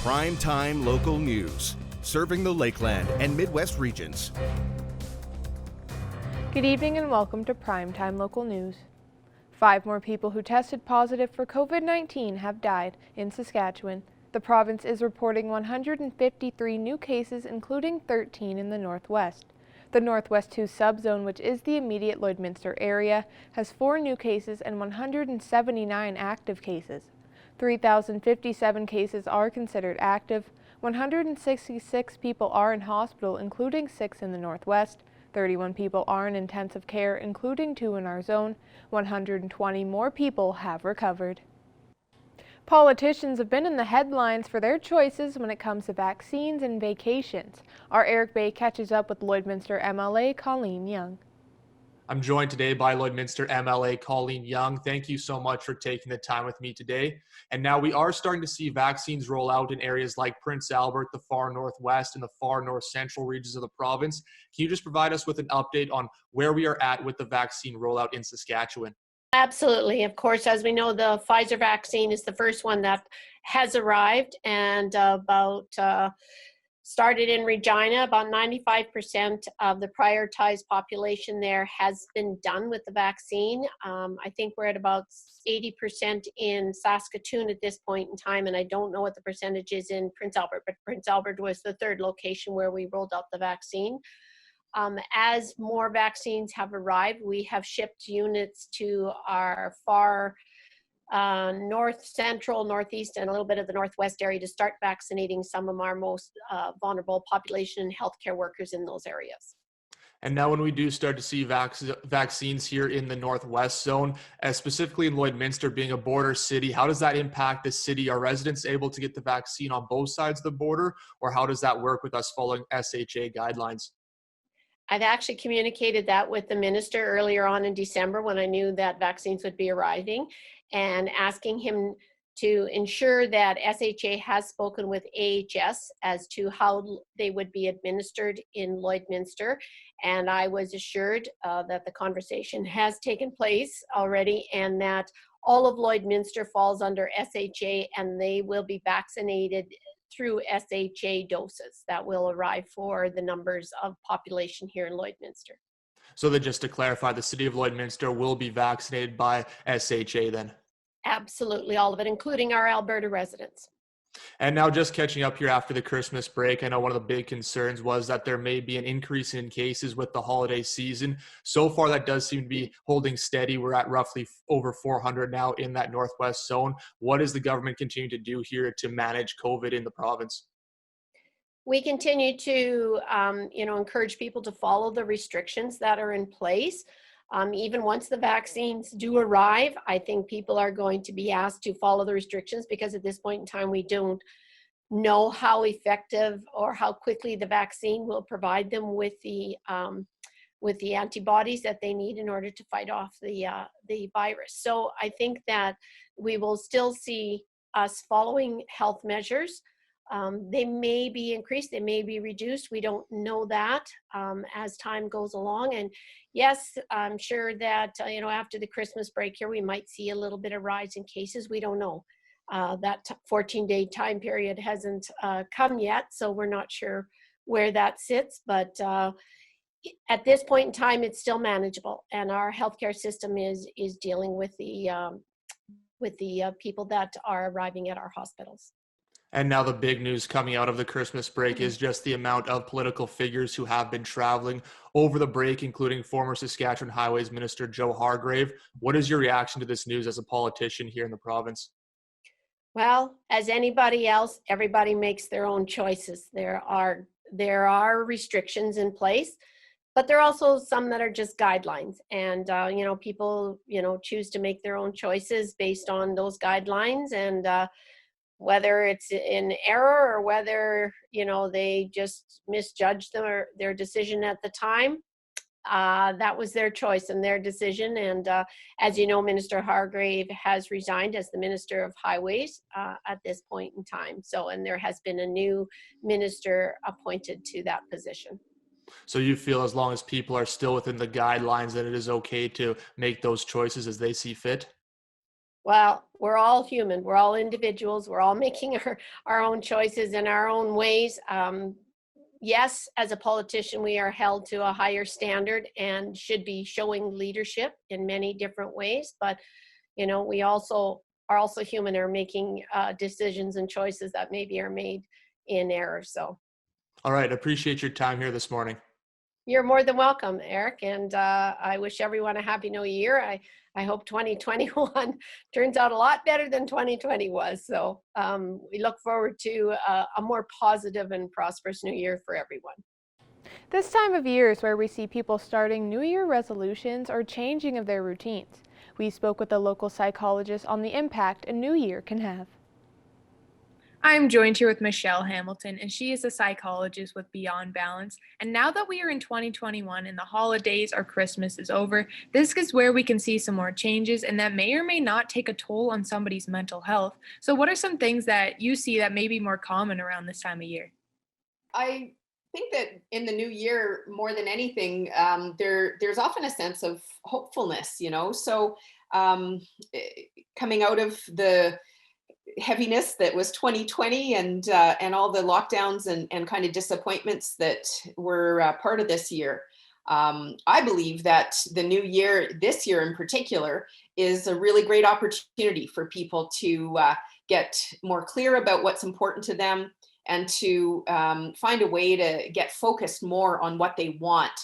Primetime local news, serving the Lakeland and Midwest regions. Good evening and welcome to Primetime Local News. 5 more people who tested positive for COVID-19 have died in Saskatchewan. The province is reporting 153 new cases, including 13 in the Northwest. The Northwest 2 subzone, which is the immediate Lloydminster area, has 4 new cases and 179 active cases. 3,057 cases are considered active. 166 people are in hospital, including 6 in the Northwest. 31 people are in intensive care, including 2 in our zone. 120 more people have recovered. Politicians have been in the headlines for their choices when it comes to vaccines and vacations. Our Eric Bay catches up with Lloydminster MLA Colleen Young. I'm joined today by Lloydminster MLA Colleen Young. Thank you so much for taking the time with me today. And now we are starting to see vaccines roll out in areas like Prince Albert, the far northwest, and the far north central regions of the province. Can you just provide us with an update on where we are at with the vaccine rollout in Saskatchewan? Absolutely. Of course, as we know, the Pfizer vaccine is the first one that has arrived, and started in Regina. About 95% of the prioritized population there has been done with the vaccine. I think we're at about 80% in Saskatoon at this point in time, and I don't know what the percentage is in Prince Albert, but Prince Albert was the third location where we rolled out the vaccine. As more vaccines have arrived, we have shipped units to our far north central, northeast, and a little bit of the northwest area to start vaccinating some of our most vulnerable population and healthcare workers in those areas. And now when we do start to see vaccines here in the Northwest zone, specifically in Lloydminster being a border city, how does that impact the city? Are residents able to get the vaccine on both sides of the border, or how does that work with us following SHA guidelines? I've actually communicated that with the minister earlier on in December when I knew that vaccines would be arriving, and asking him to ensure that SHA has spoken with AHS as to how they would be administered in Lloydminster. And I was assured that the conversation has taken place already and that all of Lloydminster falls under SHA and they will be vaccinated through SHA doses that will arrive for the numbers of population here in Lloydminster. So that just to clarify, the city of Lloydminster will be vaccinated by SHA then? Absolutely, all of it, including our Alberta residents. And now just catching up here after the Christmas break, I know one of the big concerns was that there may be an increase in cases with the holiday season. So far, that does seem to be holding steady. We're at roughly over 400 now in that Northwest zone. What is the government continuing to do here to manage COVID in the province? We continue to encourage people to follow the restrictions that are in place. Even once the vaccines do arrive, I think people are going to be asked to follow the restrictions because at this point in time, we don't know how effective or how quickly the vaccine will provide them with the antibodies that they need in order to fight off the virus. So I think that we will still see us following health measures. They may be increased, they may be reduced. We don't know that as time goes along. And yes, I'm sure that, after the Christmas break here, we might see a little bit of rise in cases. We don't know. That 14-day time period hasn't come yet, so we're not sure where that sits. But at this point in time, it's still manageable. And our healthcare system is dealing with the people that are arriving at our hospitals. And now the big news coming out of the Christmas break is just the amount of political figures who have been traveling over the break, including former Saskatchewan Highways Minister Joe Hargrave. What is your reaction to this news as a politician here in the province? Well, as anybody else, everybody makes their own choices. There are restrictions in place, but there are also some that are just guidelines. And, people, choose to make their own choices based on those guidelines. And whether it's in error or whether, they just misjudged their decision at the time, that was their choice and their decision. And as you know, Minister Hargrave has resigned as the Minister of Highways at this point in time. And there has been a new minister appointed to that position. So you feel as long as people are still within the guidelines that it is okay to make those choices as they see fit? Well, we're all human. We're all individuals. We're all making our own choices in our own ways. Yes, as a politician, we are held to a higher standard and should be showing leadership in many different ways. But, we also are also human, are making decisions and choices that maybe are made in error. So All right. Appreciate your time here this morning. you're more than welcome, Eric. And I wish everyone a happy new year. I hope 2021 turns out a lot better than 2020 was. So we look forward to a more positive and prosperous new year for everyone. This time of year is where we see people starting New Year resolutions or changing of their routines. We spoke with a local psychologist on the impact a new year can have. I'm joined here with Michelle Hamilton, and she is a psychologist with Beyond Balance. And now that we are in 2021 and the holidays or Christmas is over, this is where we can see some more changes, and that may or may not take a toll on somebody's mental health. So what are some things that you see that may be more common around this time of year? I think that in the new year, more than anything, there's often a sense of hopefulness, So coming out of the heaviness that was 2020 and all the lockdowns and kind of disappointments that were part of this year, I believe that the new year, this year in particular, is a really great opportunity for people to get more clear about what's important to them and to find a way to get focused more on what they want,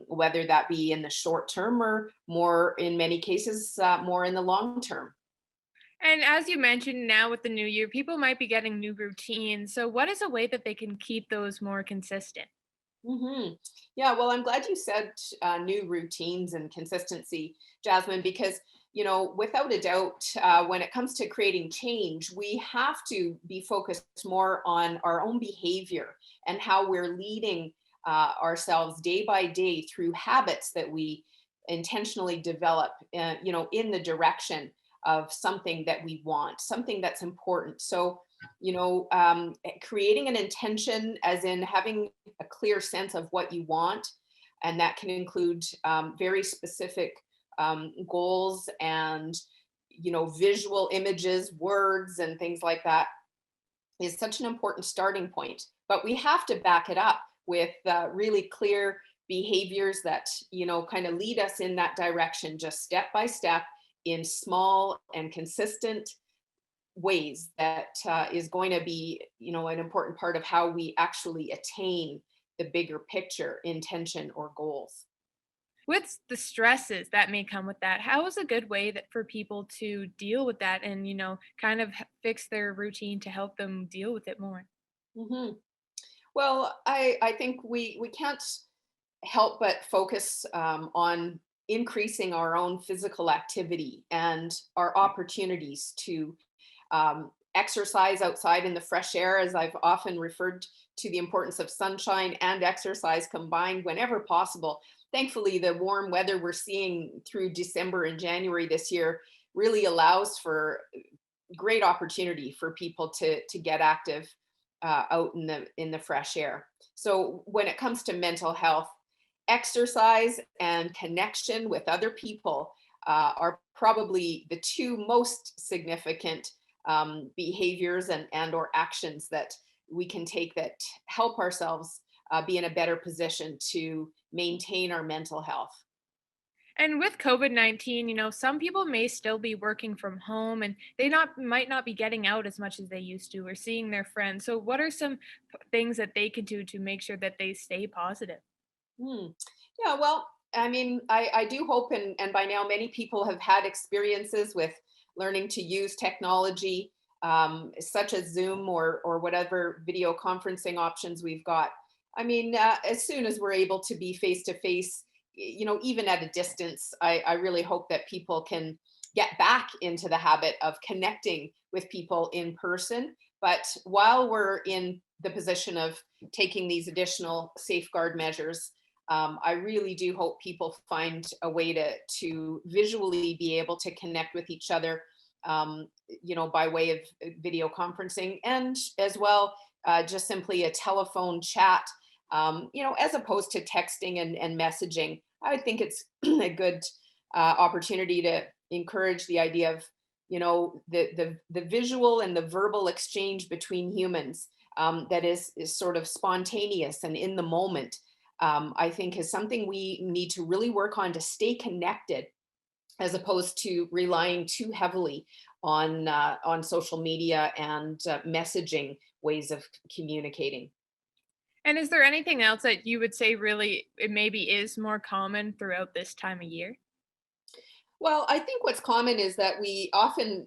whether that be in the short term or more, in many cases, more in the long term. And as you mentioned, now with the new year, people might be getting new routines. So what is a way that they can keep those more consistent? hmm Yeah, well, I'm glad you said new routines and consistency, Jasmine, because without a doubt, when it comes to creating change, we have to be focused more on our own behavior and how we're leading ourselves day by day through habits that we intentionally develop, in the direction of something that we want, something that's important. So, creating an intention, as in having a clear sense of what you want, and that can include very specific goals and visual images, words, and things like that, is such an important starting point. But we have to back it up with really clear behaviors that kind of lead us in that direction, just step by step, in small and consistent ways, that is going to be an important part of how we actually attain the bigger picture intention or goals. With the stresses that may come with that, how is a good way that for people to deal with that and, kind of fix their routine to help them deal with it more? hmm Well, I think we can't help but focus on increasing our own physical activity and our opportunities to exercise outside in the fresh air, as I've often referred to the importance of sunshine and exercise combined whenever possible. Thankfully, the warm weather we're seeing through December and January this year really allows for great opportunity for people to get active out in the fresh air. So when it comes to mental health, exercise and connection with other people are probably the two most significant behaviors and or actions that we can take that help ourselves be in a better position to maintain our mental health. And with COVID-19, some people may still be working from home and they might not be getting out as much as they used to or seeing their friends. So what are some things that they could do to make sure that they stay positive? Hmm. Yeah, well, I mean, I do hope, and by now many people have had experiences with learning to use technology, such as Zoom or whatever video conferencing options we've got. I mean, as soon as we're able to be face to face, even at a distance, I really hope that people can get back into the habit of connecting with people in person. But while we're in the position of taking these additional safeguard measures, I really do hope people find a way to visually be able to connect with each other, by way of video conferencing, and as well, just simply a telephone chat, as opposed to texting and messaging. I would think it's a good opportunity to encourage the idea of the visual and the verbal exchange between humans, that is sort of spontaneous and in the moment, I think is something we need to really work on to stay connected, as opposed to relying too heavily on social media and messaging ways of communicating. And is there anything else that you would say really it maybe is more common throughout this time of year? Well, I think what's common is that we often,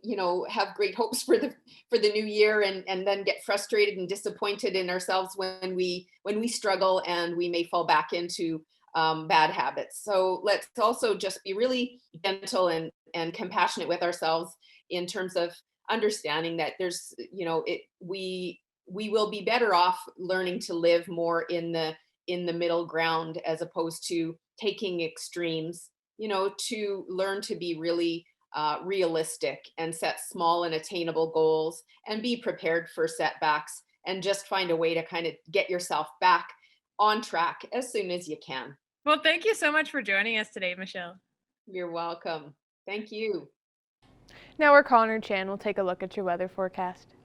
have great hopes for the new year, and then get frustrated and disappointed in ourselves when we struggle, and we may fall back into bad habits. So let's also just be really gentle and compassionate with ourselves, in terms of understanding that there's, we will be better off learning to live more in the middle ground, as opposed to taking extremes, to learn to be really realistic and set small and attainable goals, and be prepared for setbacks, and just find a way to kind of get yourself back on track as soon as you can. Well, thank you so much for joining us today, Michelle. You're welcome. Thank you. Now our Connor Chan will take a look at your weather forecast.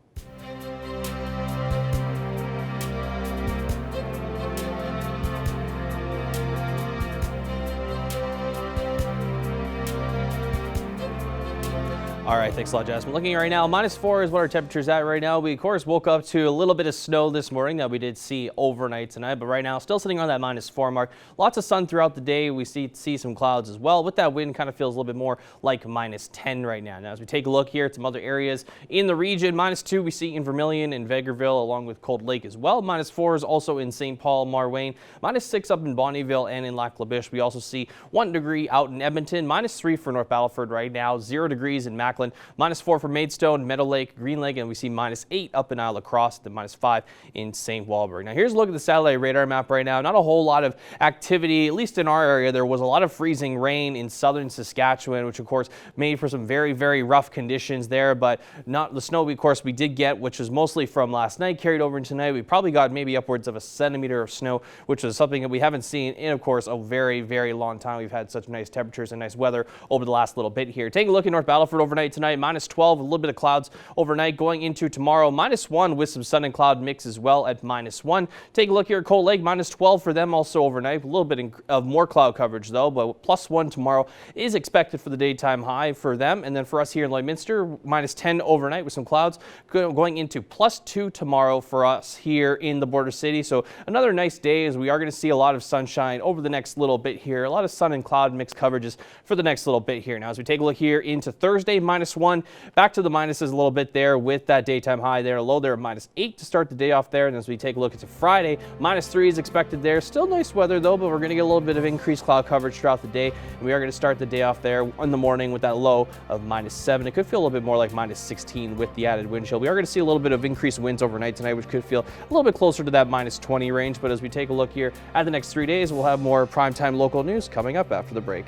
All right, thanks a lot, Jasmine. Looking right now, -4 is what our temperature's at right now. We, of course, woke up to a little bit of snow this morning that we did see overnight tonight, but right now, still sitting on that -4 mark. Lots of sun throughout the day. We see some clouds as well. With that wind, kind of feels a little bit more like -10 right now. Now, as we take a look here at some other areas in the region, -2 we see in Vermilion and Vegreville, along with Cold Lake as well. -4 is also in St. Paul, Marwayne. -6 up in Bonnyville and in Lac La Biche. We also see 1 degree out in Edmonton. -3 for North Battleford right now. 0 degrees in Macklin. -4 for Maidstone, Meadow Lake, Green Lake, and we see -8 up in Isle La Crosse, then -5 in St. Walburg. Now here's a look at the satellite radar map right now. Not a whole lot of activity, at least in our area. There was a lot of freezing rain in southern Saskatchewan, which of course made for some very, very rough conditions there, but not the snow, of course, we did get, which was mostly from last night, carried over into tonight. We probably got maybe upwards of a centimeter of snow, which was something that we haven't seen in, of course, a very, very long time. We've had such nice temperatures and nice weather over the last little bit here. Take a look at North Battleford overnight tonight, -12, a little bit of clouds overnight. Going into tomorrow, -1 with some sun and cloud mix as well at -1. Take a look here at Cold Lake, -12 for them also overnight. A little bit of more cloud coverage though, but +1 tomorrow is expected for the daytime high for them. And then for us here in Lloydminster, -10 overnight with some clouds, going into +2 tomorrow for us here in the border city. So another nice day, as we are going to see a lot of sunshine over the next little bit here. A lot of sun and cloud mix coverages for the next little bit here. Now as we take a look here into Thursday, -1, back to the minuses a little bit there with that daytime high there, a low there of -8 to start the day off there. And as we take a look into Friday, -3 is expected there. Still nice weather though, but we're going to get a little bit of increased cloud coverage throughout the day. And we are going to start the day off there in the morning with that low of -7. It could feel a little bit more like -16 with the added wind chill. We are going to see a little bit of increased winds overnight tonight, which could feel a little bit closer to that -20 range. But as we take a look here at the next 3 days, we'll have more primetime local news coming up after the break.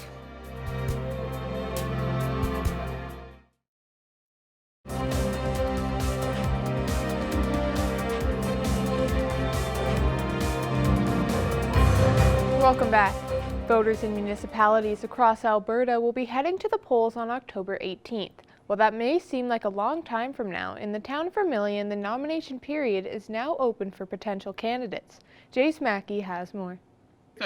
Welcome back. Voters in municipalities across Alberta will be heading to the polls on October 18th. While that may seem like a long time from now, in the town of Vermilion, the nomination period is now open for potential candidates. Jace Mackey has more.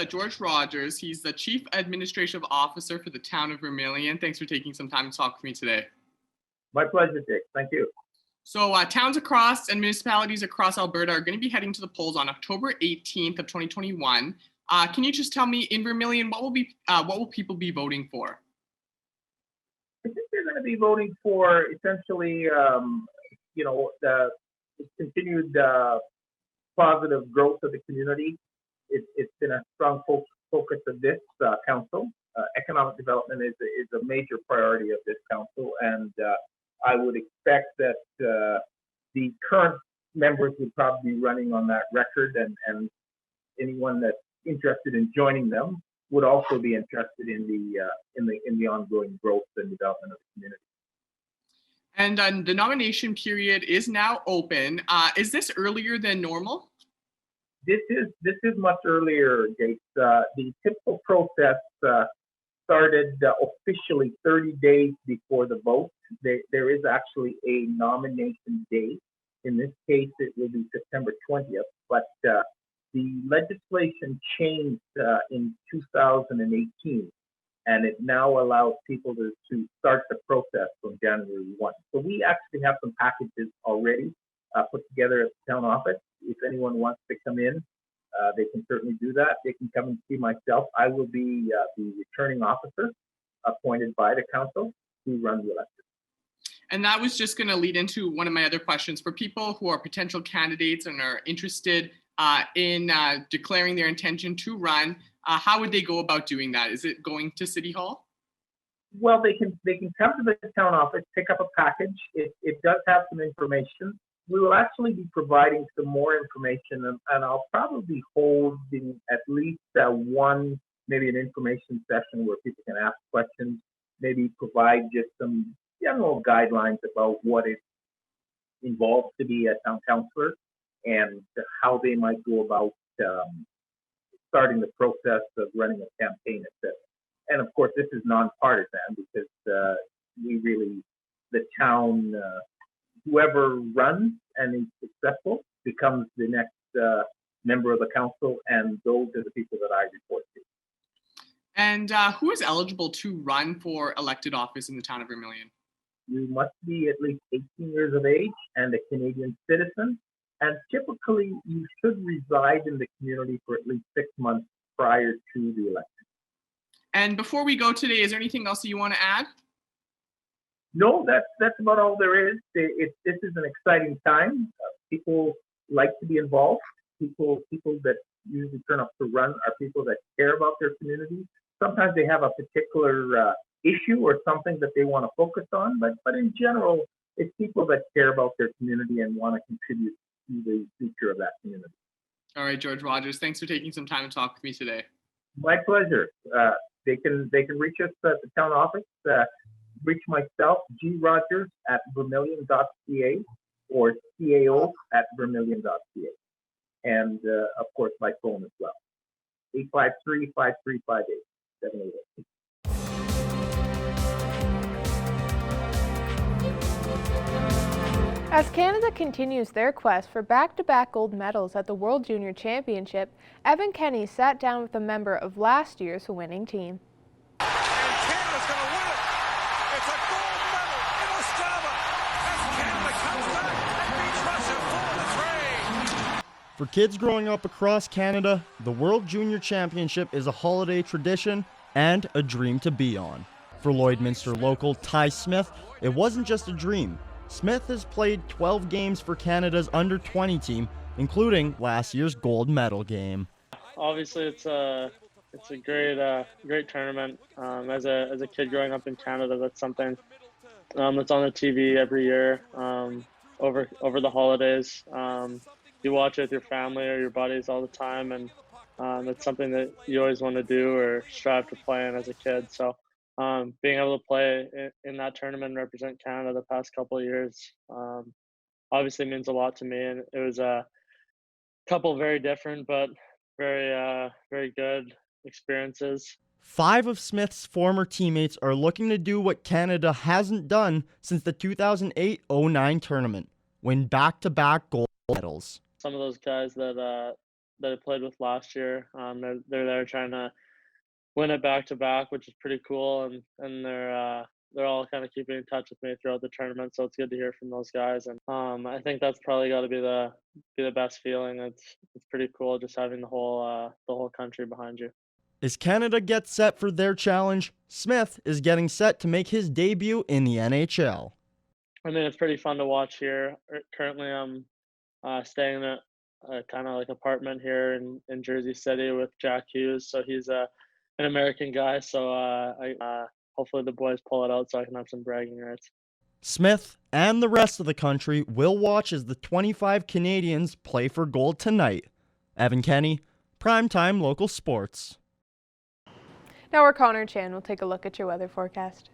George Rogers, he's the Chief Administrative Officer for the town of Vermilion. Thanks for taking some time to talk with me today. My pleasure, Dick. Thank you. So towns across and municipalities across Alberta are going to be heading to the polls on October 18th of 2021. Can you just tell me, in Vermilion, what will people be voting for? I think they're going to be voting for essentially, the continued positive growth of the community. It's been a strong focus of this council. Economic development is a major priority of this council, and I would expect that the current members would probably be running on that record, and anyone that's interested in joining them would also be interested in the ongoing growth and development of the community. And the nomination period is now open. Is this earlier than normal? This is much earlier, Gates. The typical process started officially 30 days before the vote. There is actually a nomination day. In this case, it will be September 20th, but the legislation changed in 2018, and it now allows people to start the process from January 1. So we actually have some packages already put together at the town office. If anyone wants to come in, they can certainly do that. They can come and see myself. I will be the returning officer appointed by the council to run the election. And that was just going to lead into one of my other questions. For people who are potential candidates and are interested in declaring their intention to run, how would they go about doing that? Is it going to City Hall? Well, they can come to the town office, pick up a package. It does have some information. We will actually be providing some more information, and I'll probably be holding at least maybe an information session where people can ask questions, maybe provide just some general guidelines about what it involves to be a town councillor and how they might go about starting the process of running a campaign, etc. And of course, this is nonpartisan because the town, whoever runs and is successful becomes the next member of the council, and those are the people that I report to. And who is eligible to run for elected office in the town of Vermilion? You must be at least 18 years of age and a Canadian citizen, and typically you should reside in the community for at least 6 months prior to the election. And before we go today, is there anything else that you want to add? No, that's about all there is. This is an exciting time. People like to be involved. People that usually turn up to run are people that care about their community. Sometimes they have a particular issue or something that they want to focus on, but in general, it's people that care about their community and want to contribute to the future of that community. All right, George Rogers, thanks for taking some time to talk with me today. My pleasure. They can reach us at the town office. Reach myself, grogers@vermilion.ca or cao@vermilion.ca. And of course, my phone as well, 853-5358-788. As Canada continues their quest for back-to-back gold medals at the World Junior Championship, Evan Kenny sat down with a member of last year's winning team. And Canada's going to win it. It's a gold medal in Ostrava as Canada comes back and beats Russia for the trade. For kids growing up across Canada, the World Junior Championship is a holiday tradition and a dream to be on. For Lloydminster local Ty Smith, it wasn't just a dream. Smith has played 12 games for Canada's under-20 team, including last year's gold medal game. Obviously, it's a great tournament. As a kid growing up in Canada, that's something that's on the TV every year over the holidays. You watch it with your family or your buddies all the time, and it's something that you always want to do or strive to play in as a kid. So being able to play in that tournament and represent Canada the past couple of years obviously means a lot to me, and it was a couple very different but very good experiences. 5 of Smith's former teammates are looking to do what Canada hasn't done since the 2008-09 tournament, win back-to-back gold medals. Some of those guys that I played with last year, they're there trying to win it back-to-back, which is pretty cool, and they're all kind of keeping in touch with me throughout the tournament, so it's good to hear from those guys. And I think that's probably got to be the best feeling. It's pretty cool just having the whole country behind you. As Canada gets set for their challenge, Smith is getting set to make his debut in the NHL. I mean, it's pretty fun to watch here. Currently, I'm staying in a kind of like apartment here in Jersey City with Jack Hughes, so he's an American guy, so hopefully the boys pull it out so I can have some bragging rights. Smith and the rest of the country will watch as the 25 Canadians play for gold tonight. Evan Kenny, Primetime Local Sports. Now we're Connor Chan. We'll take a look at your weather forecast.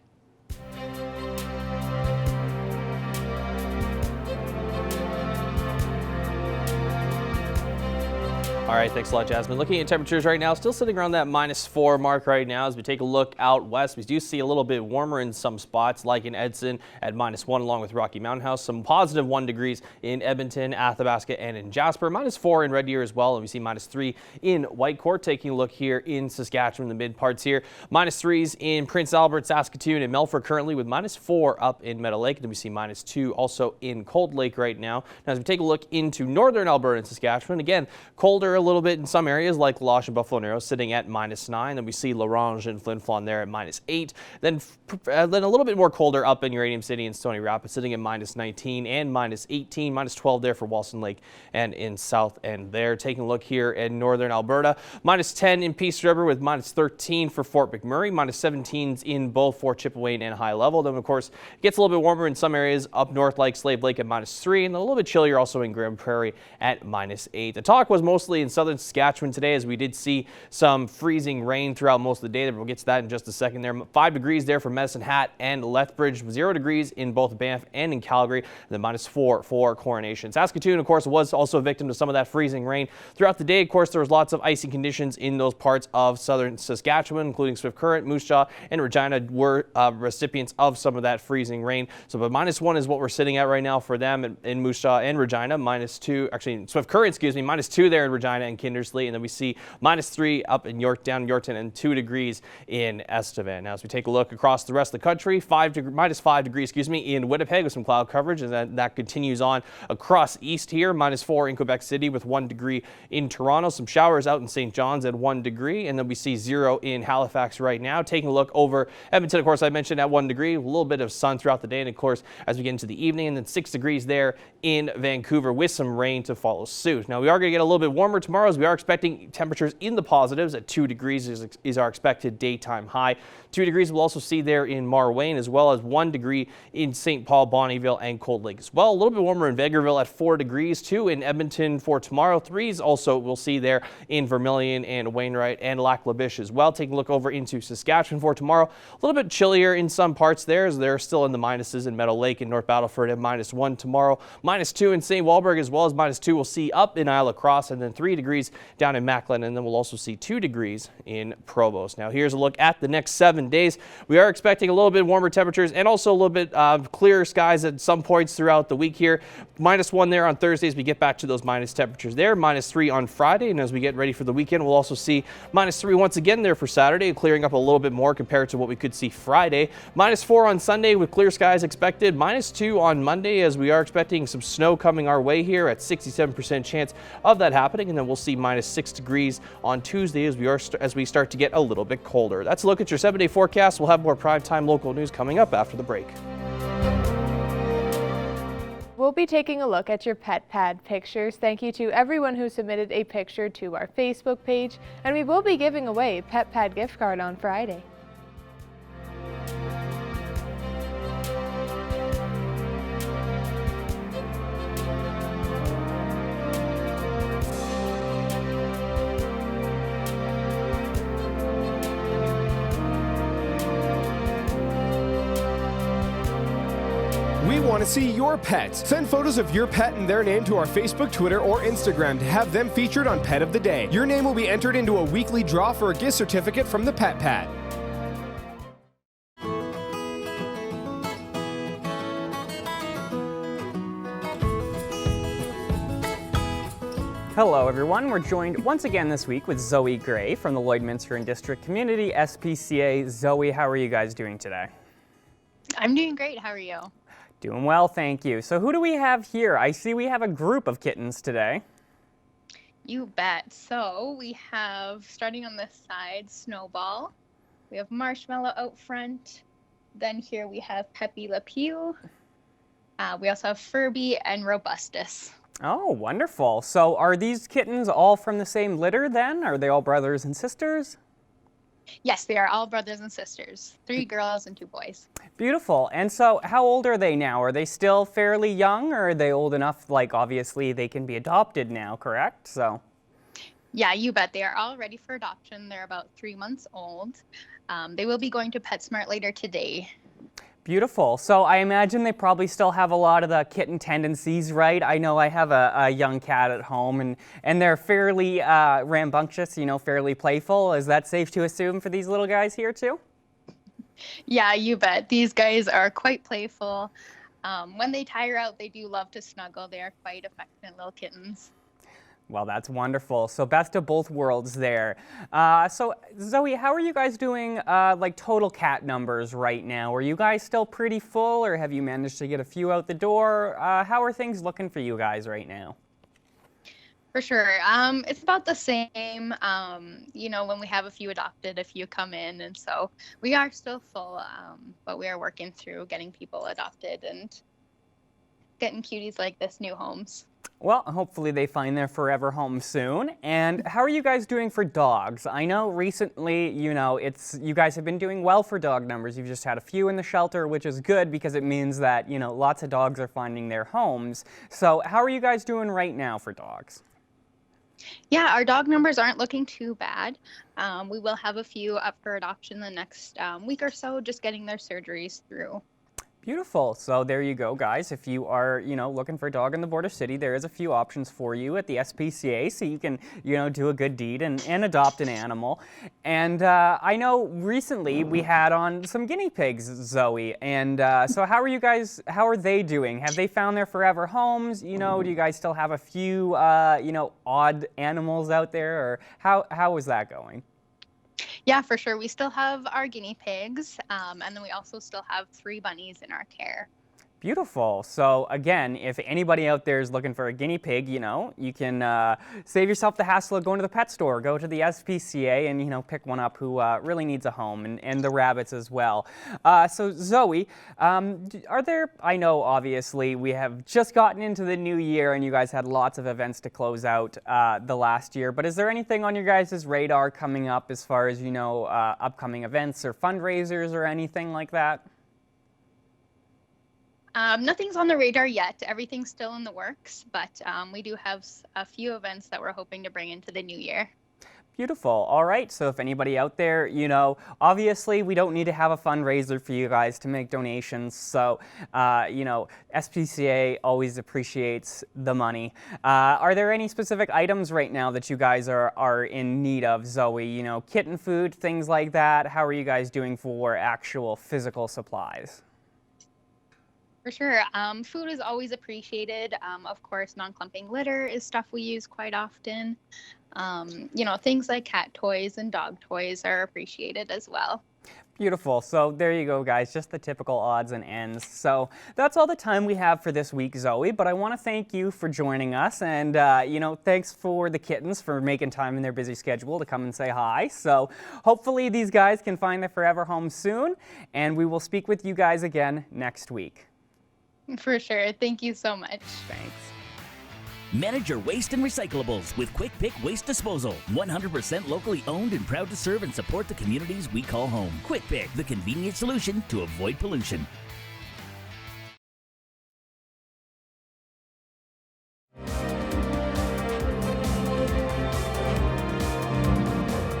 All right, thanks a lot, Jasmine. Looking at temperatures right now, still sitting around that -4 mark right now. As we take a look out west, we do see a little bit warmer in some spots, like in Edson at -1, along with Rocky Mountain House. Some positive 1 degrees in Edmonton, Athabasca, and in Jasper. -4 in Red Deer as well, and we see -3 in Whitecourt. Taking a look here in Saskatchewan, the mid parts here, -3s in Prince Albert, Saskatoon, and Melfort currently, with -4 up in Meadow Lake. Then we see -2 also in Cold Lake right now. Now, as we take a look into northern Alberta and Saskatchewan, again, colder a little bit in some areas like Loche and Buffalo Narrows, sitting at -9. Then we see Larange and Flin Flon there at -8. Then a little bit more colder up in Uranium City and Stony Rapids, sitting at -19 and -18, -12 there for Walson Lake and in South End there. Taking a look here in northern Alberta, -10 in Peace River with -13 for Fort McMurray, -17s in both Fort Chipewyan and High Level. Then, of course, it gets a little bit warmer in some areas up north like Slave Lake at -3, and a little bit chillier also in Grand Prairie at -8. The talk was mostly in southern Saskatchewan today, as we did see some freezing rain throughout most of the day. We'll get to that in just a second there. 5 degrees there for Medicine Hat and Lethbridge, 0 degrees in both Banff and in Calgary, and then -4 for Coronation. Saskatoon, of course, was also a victim to some of that freezing rain throughout the day. Of course, there was lots of icy conditions in those parts of southern Saskatchewan, including Swift Current, Moose Jaw, and Regina were recipients of some of that freezing rain. So, but -1 is what we're sitting at right now for them in Moose Jaw and Regina. -2, actually, Swift Current, excuse me, -2 there in Regina and Kindersley, and then we see -3 up in down in Yorkton, and 2 degrees in Estevan. Now, as we take a look across the rest of the country, -5 degrees, excuse me, in Winnipeg with some cloud coverage, and that continues on across east here. -4 in Quebec City with 1 degree in Toronto. Some showers out in St. John's at 1 degree, and then we see 0 in Halifax right now. Taking a look over Edmonton, of course, I mentioned at 1 degree, a little bit of sun throughout the day, and of course, as we get into the evening, and then 6 degrees there in Vancouver with some rain to follow suit. Now, we are going to get a little bit warmer tomorrow, as we are expecting temperatures in the positives at 2 degrees is our expected daytime high. 2 degrees we'll also see there in Marwayne, as well as 1 degree in St. Paul, Bonnyville, and Cold Lake as well. A little bit warmer in Vegreville at 4 degrees, 2 in Edmonton for tomorrow. 3s also we'll see there in Vermilion and Wainwright and Lac La Biche as well. Taking a look over into Saskatchewan for tomorrow. A little bit chillier in some parts there, as they're still in the minuses in Meadow Lake and North Battleford at -1 tomorrow. -2 in St. Walburg, as well as -2 we'll see up in Isle of Cross, and then 3 degrees down in Macklin, and then we'll also see 2 degrees in Provost. Now, here's a look at the next 7 days. We are expecting a little bit warmer temperatures and also a little bit clearer skies at some points throughout the week here. -1 there on Thursdays. We get back to those minus temperatures there. -3 on Friday, and as we get ready for the weekend, we'll also see -3 once again there for Saturday, clearing up a little bit more compared to what we could see Friday. -4 on Sunday with clear skies expected. -2 on Monday, as we are expecting some snow coming our way here at 67% chance of that happening, and then we'll see -6 degrees on Tuesday as we start to get a little bit colder. That's a look at your 7-day forecast. We'll have more primetime local news coming up after the break. We'll be taking a look at your pet pad pictures. Thank you to everyone who submitted a picture to our Facebook page, and we will be giving away a pet pad gift card on Friday. We want to see your pets. Send photos of your pet and their name to our Facebook, Twitter, or Instagram to have them featured on Pet of the Day. Your name will be entered into a weekly draw for a gift certificate from the Pet Pad. Hello everyone, we're joined once again this week with Zoe Gray from the Lloydminster and District Community SPCA. Zoe, how are you guys doing today? I'm doing great, how are you? Doing well, thank you. So who do we have here? I see we have a group of kittens today. You bet. So we have, starting on this side, Snowball. We have Marshmallow out front. Then here we have Peppy Le Pew. We also have Furby and Robustus. Oh, wonderful. So are these kittens all from the same litter then? Are they all brothers and sisters? Yes, they are all brothers and sisters. 3 girls and 2 boys. Beautiful. And so how old are they now? Are they still fairly young, or are they old enough, like obviously they can be adopted now, correct? So. Yeah, you bet. They are all ready for adoption. They're about 3 months old. They will be going to PetSmart later today. Beautiful. So I imagine they probably still have a lot of the kitten tendencies, right? I know I have a young cat at home, and they're fairly rambunctious, fairly playful. Is that safe to assume for these little guys here too? Yeah, you bet. These guys are quite playful. When they tire out, they do love to snuggle. They are quite affectionate little kittens. Well, that's wonderful. So best of both worlds there. So Zoe, how are you guys doing like total cat numbers right now? Are you guys still pretty full, or have you managed to get a few out the door? How are things looking for you guys right now? For sure. It's about the same. When we have a few adopted, a few come in, and so we are still full, but we are working through getting people adopted and getting cuties like this new homes. Well, hopefully they find their forever home soon. And how are you guys doing for dogs? I know recently, you guys have been doing well for dog numbers. You've just had a few in the shelter, which is good because it means that, lots of dogs are finding their homes. So how are you guys doing right now for dogs? Yeah, our dog numbers aren't looking too bad. We will have a few up for adoption the next week or so, just getting their surgeries through. Beautiful. So there you go, guys. If you are, looking for a dog in the border city, there is a few options for you at the SPCA, so you can, do a good deed and adopt an animal. And I know recently we had on some guinea pigs, Zoe. And so how are they doing? Have they found their forever homes? Do you guys still have a few, odd animals out there? Or how is that going? Yeah, for sure. We still have our guinea pigs, and then we also still have 3 bunnies in our care. Beautiful. So again, if anybody out there is looking for a guinea pig, you can save yourself the hassle of going to the pet store, go to the SPCA and, pick one up who really needs a home, and the rabbits as well. So Zoe, I know obviously we have just gotten into the new year and you guys had lots of events to close out the last year, but is there anything on your guys' radar coming up as far as, upcoming events or fundraisers or anything like that? Nothing's on the radar yet. Everything's still in the works, but we do have a few events that we're hoping to bring into the new year. Beautiful. All right. So if anybody out there, obviously we don't need to have a fundraiser for you guys to make donations. So, SPCA always appreciates the money. Are there any specific items right now that you guys are in need of, Zoe? Kitten food, things like that. How are you guys doing for actual physical supplies? For sure. Food is always appreciated. Of course, non-clumping litter is stuff we use quite often. Things like cat toys and dog toys are appreciated as well. Beautiful. So there you go, guys, just the typical odds and ends. So that's all the time we have for this week, Zoe, but I want to thank you for joining us, and, thanks for the kittens for making time in their busy schedule to come and say hi. So hopefully these guys can find their forever home soon, and we will speak with you guys again next week. For sure. Thank you so much. Thanks. Manage your waste and recyclables with Quick Pick Waste Disposal. 100% locally owned and proud to serve and support the communities we call home. Quick Pick, the convenient solution to avoid pollution.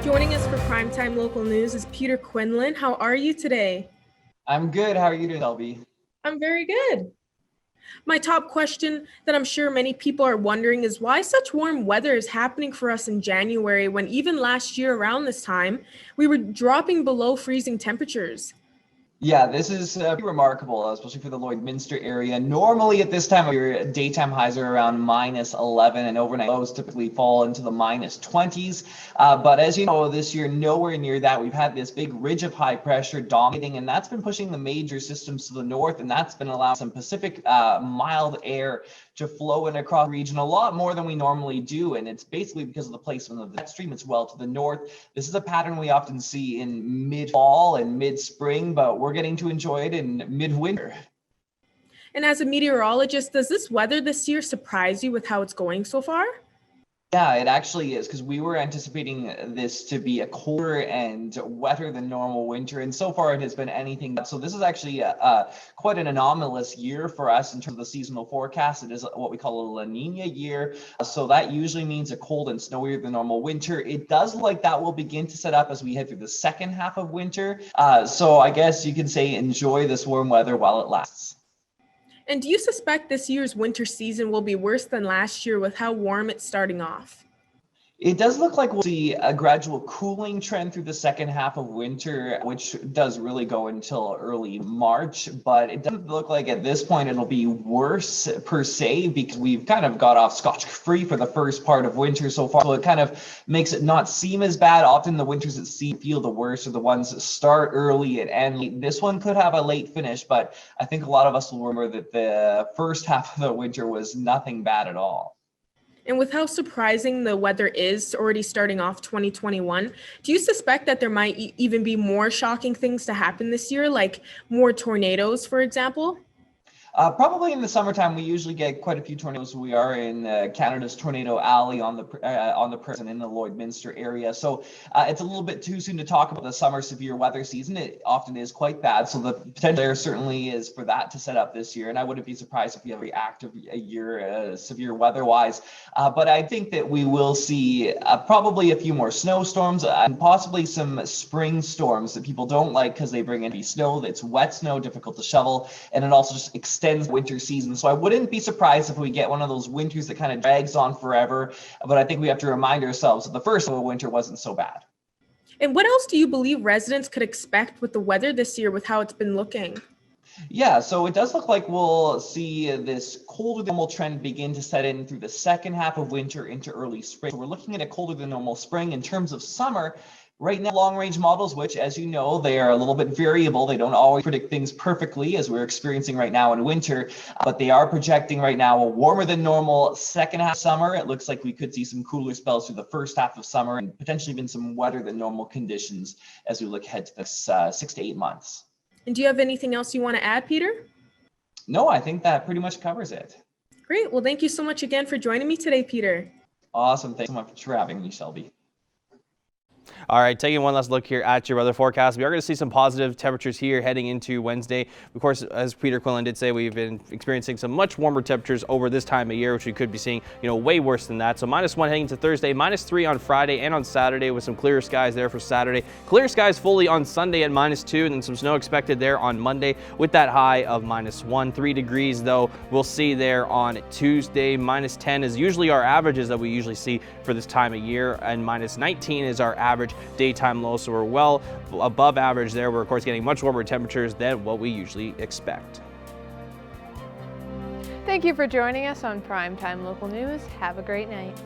Joining us for Primetime Local News is Peter Quinlan. How are you today? I'm good. How are you doing, Elby? I'm very good. My top question that I'm sure many people are wondering is why such warm weather is happening for us in January when even last year around this time, we were dropping below freezing temperatures. Yeah, this is pretty remarkable, especially for the Lloydminster area. Normally at this time of year, daytime highs are around -11 and overnight lows typically fall into the -20s. But as you know, this year, nowhere near that. We've had this big ridge of high pressure dominating, and that's been pushing the major systems to the north, and that's been allowing some Pacific mild air to flow in across the region a lot more than we normally do. And it's basically because of the placement of that stream as well to the north. This is a pattern we often see in mid-fall and mid-spring, but we're getting to enjoy it in mid-winter. And as a meteorologist, does this weather this year surprise you with how it's going so far? Yeah, it actually is, because we were anticipating this to be a colder and wetter than normal winter, and so far it has been anything but. So this is actually quite an anomalous year for us in terms of the seasonal forecast. It is what we call a La Nina year, so that usually means a cold and snowier than normal winter. It does look like that will begin to set up as we head through the second half of winter. So I guess you can say enjoy this warm weather while it lasts. And do you suspect this year's winter season will be worse than last year with how warm it's starting off? It does look like we'll see a gradual cooling trend through the second half of winter, which does really go until early March, but it doesn't look like at this point it'll be worse per se, because we've kind of got off scotch-free for the first part of winter so far. So it kind of makes it not seem as bad. Often the winters that feel the worst are the ones that start early and end late. This one could have a late finish, but I think a lot of us will remember that the first half of the winter was nothing bad at all. And with how surprising the weather is already starting off 2021, do you suspect that there might even be more shocking things to happen this year, like more tornadoes, for example? Probably in the summertime, we usually get quite a few tornadoes. We are in Canada's Tornado Alley on the prairies and in the Lloydminster area. So it's a little bit too soon to talk about the summer severe weather season. It often is quite bad. So the potential there certainly is for that to set up this year. And I wouldn't be surprised if we have a very active year severe weather-wise. But I think that we will see probably a few more snowstorms and possibly some spring storms that people don't like because they bring in snow. It's wet snow, difficult to shovel, and it also just extends winter season. So I wouldn't be surprised if we get one of those winters that kind of drags on forever. But I think we have to remind ourselves that the first winter wasn't so bad. And what else do you believe residents could expect with the weather this year with how it's been looking? Yeah, so it does look like we'll see this colder than normal trend begin to set in through the second half of winter into early spring. So we're looking at a colder than normal spring. In terms of summer, right now, long-range models, which, as you know, they are a little bit variable. They don't always predict things perfectly, as we're experiencing right now in winter, but they are projecting right now a warmer than normal second half of summer. It looks like we could see some cooler spells through the first half of summer and potentially even some wetter than normal conditions as we look ahead to this 6 to 8 months. And do you have anything else you want to add, Peter? No, I think that pretty much covers it. Great. Well, thank you so much again for joining me today, Peter. Awesome. Thanks so much for having me, Shelby. All right, taking one last look here at your weather forecast. We are going to see some positive temperatures here heading into Wednesday. Of course, as Peter Quillen did say, we've been experiencing some much warmer temperatures over this time of year, which we could be seeing, way worse than that. So -1 heading into Thursday, -3 on Friday and on Saturday with some clear skies there for Saturday. Clear skies fully on Sunday at -2, and then some snow expected there on Monday with that high of -1. 3 degrees, though, we'll see there on Tuesday. -10 is usually our averages that we usually see for this time of year, and -19 is our average daytime low, so we're well above average there. We're of course getting much warmer temperatures than what we usually expect. Thank you for joining us on Primetime Local News. Have a great night.